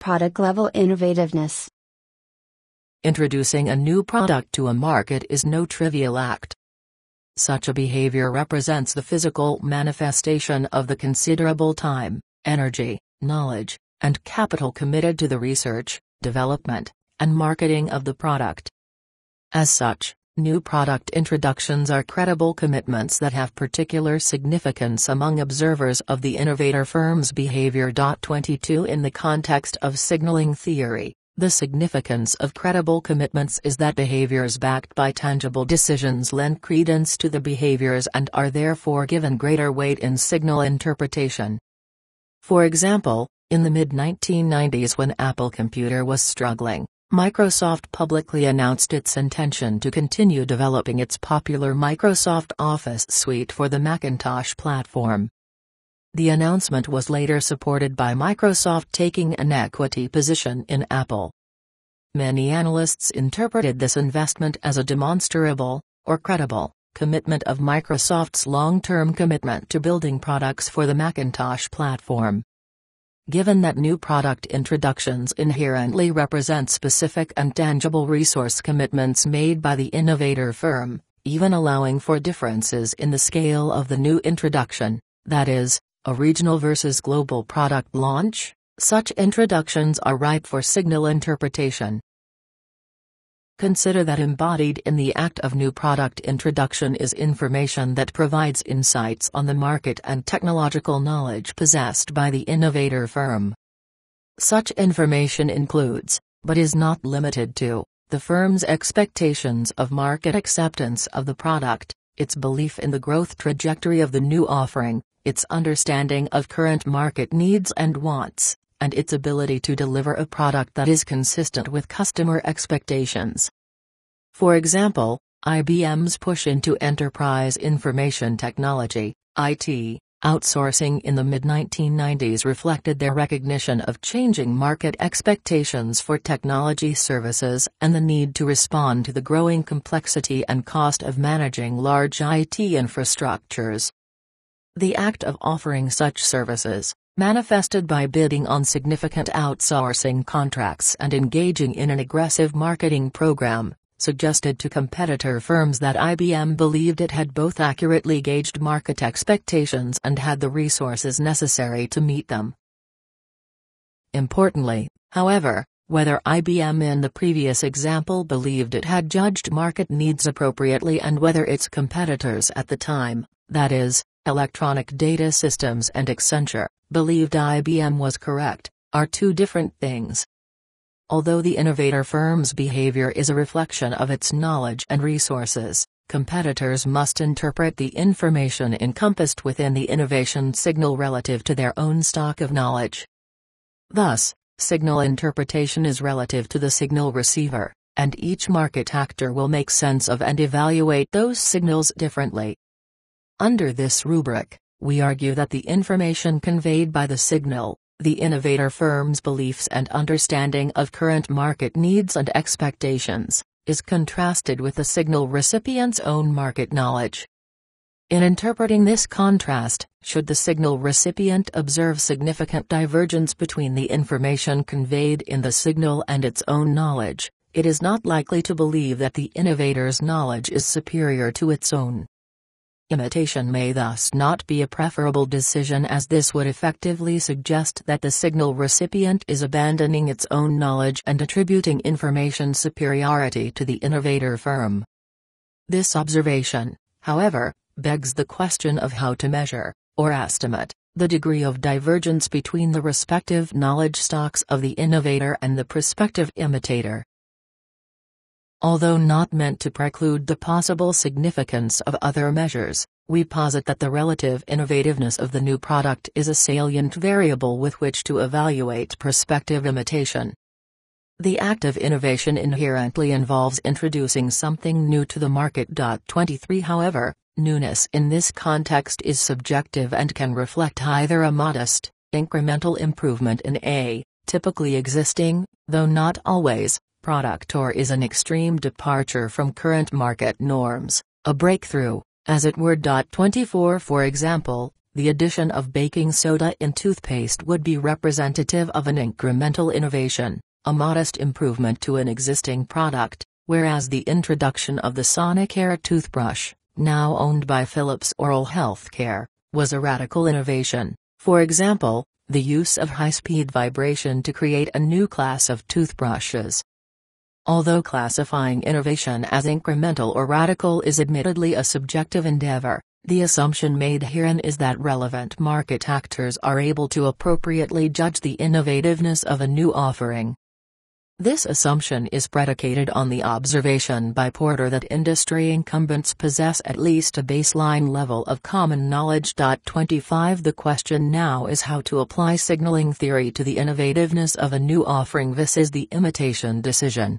Product-level innovativeness. Introducing a new product to a market is no trivial act. Such a behavior represents the physical manifestation of the considerable time, energy, knowledge, and capital committed to the research, development, and marketing of the product. As such, new product introductions are credible commitments that have particular significance among observers of the innovator firm's behavior. 22 In the context of signaling theory, the significance of credible commitments is that behaviors backed by tangible decisions lend credence to the behaviors and are therefore given greater weight in signal interpretation. For example, in the mid-1990s when Apple Computer was struggling, Microsoft publicly announced its intention to continue developing its popular Microsoft Office suite for the Macintosh platform. The announcement was later supported by Microsoft taking an equity position in Apple. Many analysts interpreted this investment as a demonstrable, or credible, commitment of Microsoft's long-term commitment to building products for the Macintosh platform. Given that new product introductions inherently represent specific and tangible resource commitments made by the innovator firm, even allowing for differences in the scale of the new introduction, that is, a regional versus global product launch, such introductions are ripe for signal interpretation. Consider that embodied in the act of new product introduction is information that provides insights on the market and technological knowledge possessed by the innovator firm. Such information includes, but is not limited to, the firm's expectations of market acceptance of the product, its belief in the growth trajectory of the new offering, its understanding of current market needs and wants, and its ability to deliver a product that is consistent with customer expectations. For example, IBM's push into enterprise information technology, IT, outsourcing in the mid-1990s reflected their recognition of changing market expectations for technology services and the need to respond to the growing complexity and cost of managing large IT infrastructures. The act of offering such services, manifested by bidding on significant outsourcing contracts and engaging in an aggressive marketing program, suggested to competitor firms that IBM believed it had both accurately gauged market expectations and had the resources necessary to meet them. Importantly, however, whether IBM in the previous example believed it had judged market needs appropriately and whether its competitors at the time, that is, Electronic Data Systems and Accenture, believed IBM was correct, are two different things. Although the innovator firm's behavior is a reflection of its knowledge and resources, competitors must interpret the information encompassed within the innovation signal relative to their own stock of knowledge. Thus, signal interpretation is relative to the signal receiver, and each market actor will make sense of and evaluate those signals differently. Under this rubric, we argue that the information conveyed by the signal, the innovator firm's beliefs and understanding of current market needs and expectations, is contrasted with the signal recipient's own market knowledge. In interpreting this contrast, should the signal recipient observe significant divergence between the information conveyed in the signal and its own knowledge, it is not likely to believe that the innovator's knowledge is superior to its own. Imitation may thus not be a preferable decision, as this would effectively suggest that the signal recipient is abandoning its own knowledge and attributing information superiority to the innovator firm. This observation, however, begs the question of how to measure, or estimate, the degree of divergence between the respective knowledge stocks of the innovator and the prospective imitator. Although not meant to preclude the possible significance of other measures, we posit that the relative innovativeness of the new product is a salient variable with which to evaluate prospective imitation. The act of innovation inherently involves introducing something new to the market. 23 However, newness in this context is subjective and can reflect either a modest, incremental improvement in a, typically existing, though not always, product, or is an extreme departure from current market norms, a breakthrough, as it were. 24 For example, the addition of baking soda in toothpaste would be representative of an incremental innovation, a modest improvement to an existing product, whereas the introduction of the Sonicare toothbrush, now owned by Philips Oral Health Care, was a radical innovation. For example, the use of high-speed vibration to create a new class of toothbrushes. Although classifying innovation as incremental or radical is admittedly a subjective endeavor, the assumption made herein is that relevant market actors are able to appropriately judge the innovativeness of a new offering. This assumption is predicated on the observation by Porter that industry incumbents possess at least a baseline level of common knowledge. 25 The question now is how to apply signaling theory to the innovativeness of a new offering. This is the imitation decision.